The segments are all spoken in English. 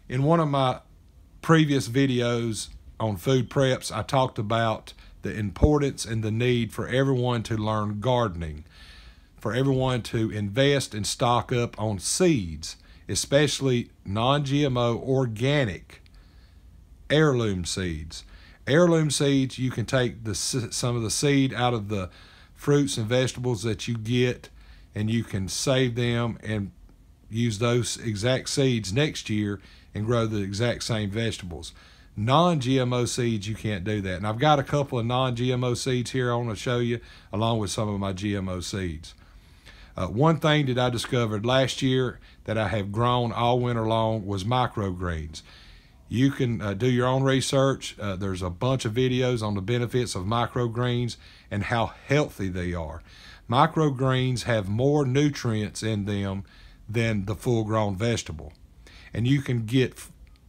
In one of my previous videos on food preps, I talked about the importance and the need for everyone to learn gardening, for everyone to invest and stock up on seeds, especially non-GMO organic heirloom seeds. Heirloom seeds, you can take some of the seed out of the fruits and vegetables that you get, and you can save them and use those exact seeds next year and grow the exact same vegetables. Non-GMO seeds, you can't do that. And I've got a couple of non-GMO seeds here I want to show you, along with some of my GMO seeds. One thing that I discovered last year that I have grown all winter long was microgreens. You can do your own research. There's a bunch of videos on the benefits of microgreens and how healthy they are. Microgreens have more nutrients in them than the full-grown vegetable. And you can get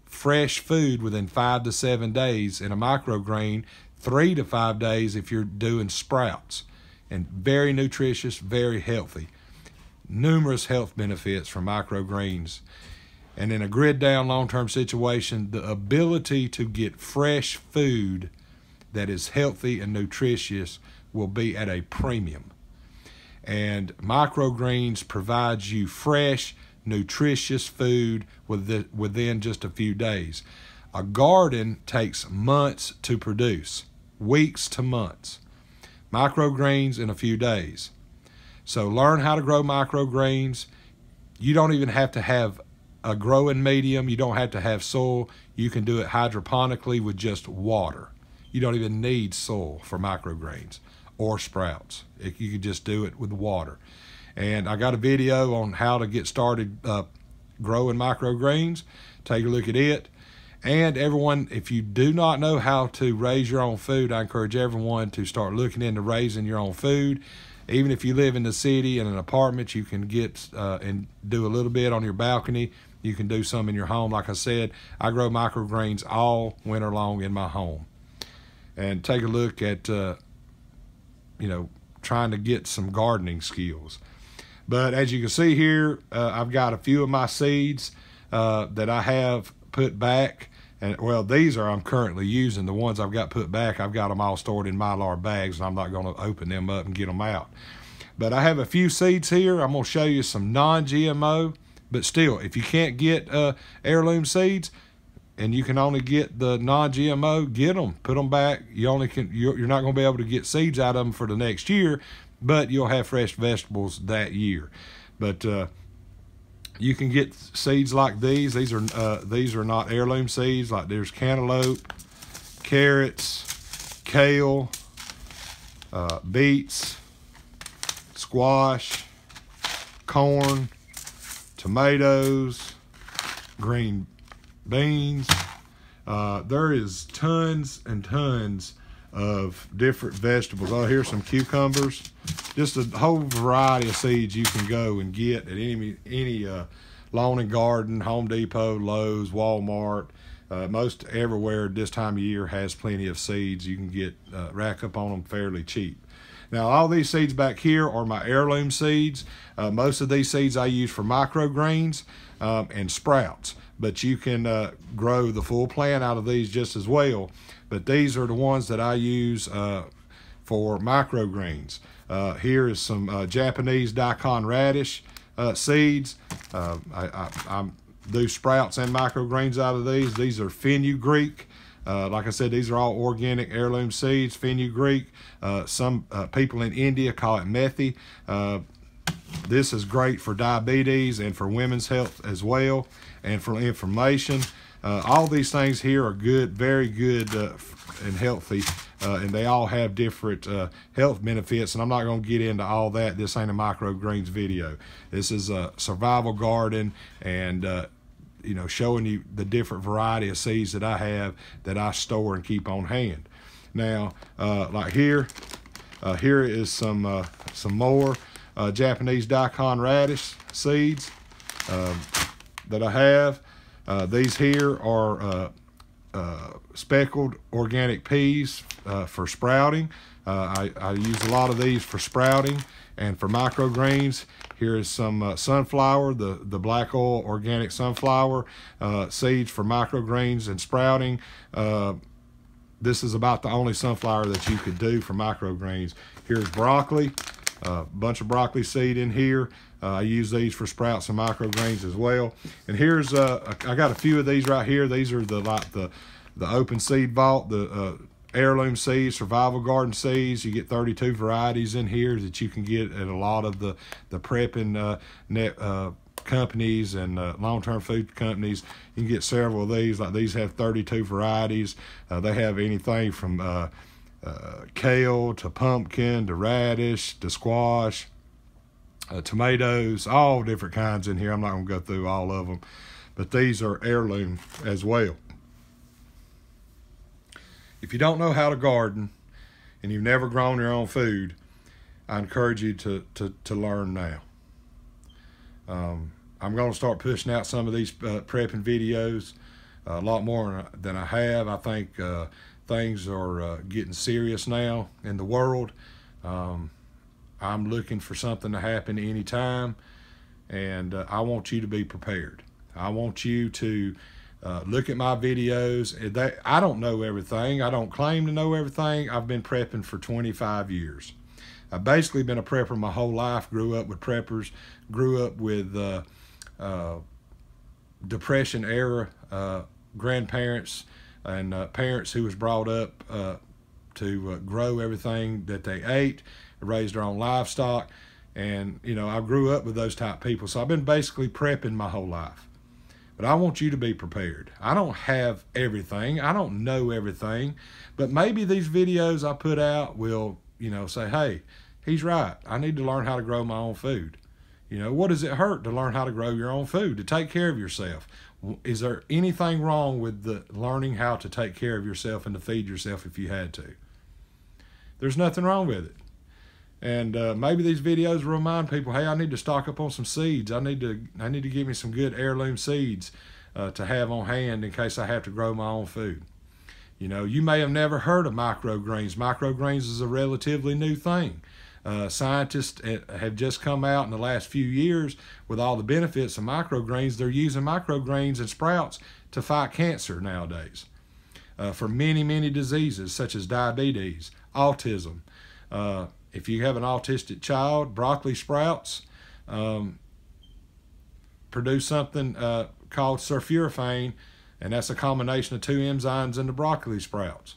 fresh food within 5 to 7 days in a microgreen, 3 to 5 days if you're doing sprouts. And very nutritious, very healthy. Numerous health benefits from microgreens. And in a grid down long-term situation, the ability to get fresh food that is healthy and nutritious will be at a premium. And microgreens provides you fresh, nutritious food within just a few days. A garden takes months to produce, weeks to months. Microgreens in a few days. So learn how to grow microgreens. You don't even have to have a growing medium. You don't have to have soil. You can do it hydroponically with just water. You don't even need soil for microgreens or sprouts. You can just do it with water. And I got a video on how to get started growing microgreens. Take a look at it. And everyone, if you do not know how to raise your own food, I encourage everyone to start looking into raising your own food. Even if you live in the city in an apartment, you can get and do a little bit on your balcony. You can do some in your home. Like I said, I grow microgreens all winter long in my home. And take a look at, trying to get some gardening skills. But as you can see here, I've got a few of my seeds that I have put back. And well, these I'm currently using. The ones I've got put back, I've got them all stored in Mylar bags, and I'm not going to open them up and get them out. But I have a few seeds here. I'm going to show you some non-GMO. But still, if you can't get heirloom seeds, and you can only get the non-GMO, get them, put them back. You're not going to be able to get seeds out of them for the next year, but you'll have fresh vegetables that year. But you can get seeds like these. These are not heirloom seeds. Like there's cantaloupe, carrots, kale, beets, squash, corn, tomatoes, green beans. There is tons and tons of different vegetables. Oh, here's some cucumbers. Just a whole variety of seeds you can go and get at any lawn and garden, Home Depot, Lowe's, Walmart. Most everywhere this time of year has plenty of seeds. You can get rack up on them fairly cheap. Now, all these seeds back here are my heirloom seeds. Most of these seeds I use for microgreens and sprouts, but you can grow the full plant out of these just as well. But these are the ones that I use for microgreens. Here is some Japanese daikon radish seeds. I do sprouts and microgreens out of these. These are fenugreek. Like I said, these are all organic heirloom seeds, fenugreek. Some people in India call it methi. This is great for diabetes and for women's health as well, and for inflammation. All these things here are good, very good and healthy, and they all have different health benefits, and I'm not going to get into all that. This ain't a microgreens video. This is a survival garden, and showing you the different variety of seeds that I have that I store and keep on hand. Now, like here is some more Japanese daikon radish seeds that I have. These here are speckled organic peas for sprouting. I use a lot of these for sprouting and for microgreens. Here is some sunflower, the black oil organic sunflower seeds for microgreens and sprouting. This is about the only sunflower that you could do for microgreens. Here's broccoli, a bunch of broccoli seed in here. I use these for sprouts and microgreens as well. And here's I got a few of these right here. These are the open seed vault, the heirloom seeds, survival garden seeds. You get 32 varieties in here that you can get at a lot of the prepping companies and long-term food companies. You can get several of these. Like these have 32 varieties. They have anything from kale to pumpkin to radish to squash, tomatoes, all different kinds in here. I'm not going to go through all of them, but these are heirloom as well. If you don't know how to garden and you've never grown your own food, I encourage you to learn now. I'm going to start pushing out some of these prepping videos, a lot more than I have. I think things are getting serious now in the world. I'm looking for something to happen anytime, and I want you to be prepared. I want you to look at my videos. I don't know everything. I don't claim to know everything. I've been prepping for 25 years. I've basically been a prepper my whole life. Grew up with preppers. Grew up with Depression era grandparents and parents who was brought up to grow everything that they ate, raised their own livestock. And, you know, I grew up with those type people. So I've been basically prepping my whole life. But I want you to be prepared. I don't have everything. I don't know everything. But maybe these videos I put out will, you know, say, hey, he's right. I need to learn how to grow my own food. You know, what does it hurt to learn how to grow your own food, to take care of yourself? Is there anything wrong with learning how to take care of yourself and to feed yourself if you had to? There's nothing wrong with it. And maybe these videos will remind people, hey, I need to stock up on some seeds. I need to give me some good heirloom seeds to have on hand in case I have to grow my own food. You know, you may have never heard of microgreens. Microgreens is a relatively new thing. Scientists have just come out in the last few years with all the benefits of microgreens. They're using microgreens and sprouts to fight cancer nowadays for many, many diseases such as diabetes, autism. If you have an autistic child, broccoli sprouts produce something called sulforaphane, and that's a combination of two enzymes in the broccoli sprouts,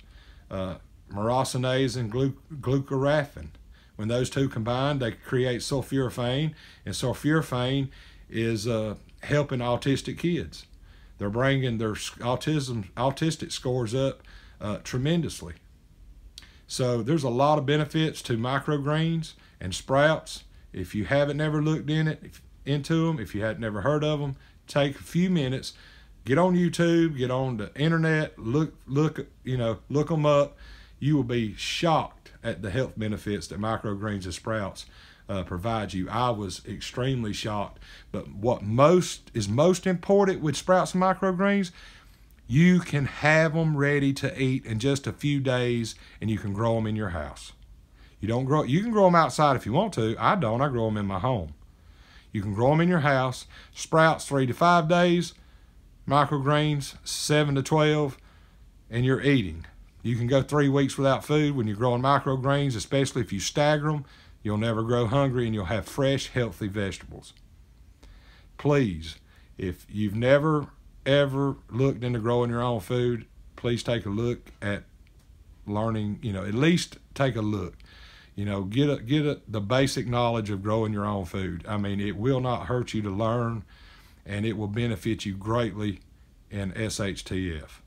myrosinase and glucoraphanin. When those two combine, they create sulforaphane, and sulforaphane is helping autistic kids. They're bringing their autistic scores up tremendously. So there's a lot of benefits to microgreens and sprouts. If you haven't never looked into them, if you had never heard of them, take a few minutes, get on YouTube, get on the internet, look them up. You will be shocked at the health benefits that microgreens and sprouts provide you. I was extremely shocked. But what is most important with sprouts and microgreens, you can have them ready to eat in just a few days, and you can grow them in your house. You can grow them outside if you want to. I don't. I grow them in my home. You can grow them in your house. Sprouts 3 to 5 days, microgreens 7 to 12, and you're eating. You can go 3 weeks without food when you're growing microgreens, especially if you stagger them. You'll never grow hungry, and you'll have fresh, healthy vegetables. Please, if you've never ever looked into growing your own food, please take a look at learning, at least take a look. Get the basic knowledge of growing your own food. I mean, it will not hurt you to learn, and it will benefit you greatly in SHTF.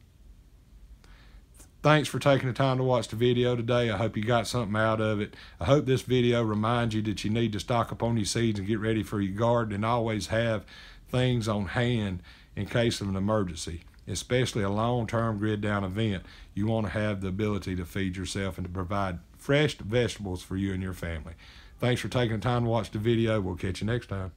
Thanks for taking the time to watch the video today. I hope you got something out of it. I hope this video reminds you that you need to stock up on your seeds and get ready for your garden, and always have things on hand in case of an emergency, especially a long-term grid-down event. You want to have the ability to feed yourself and to provide fresh vegetables for you and your family. Thanks for taking the time to watch the video. We'll catch you next time.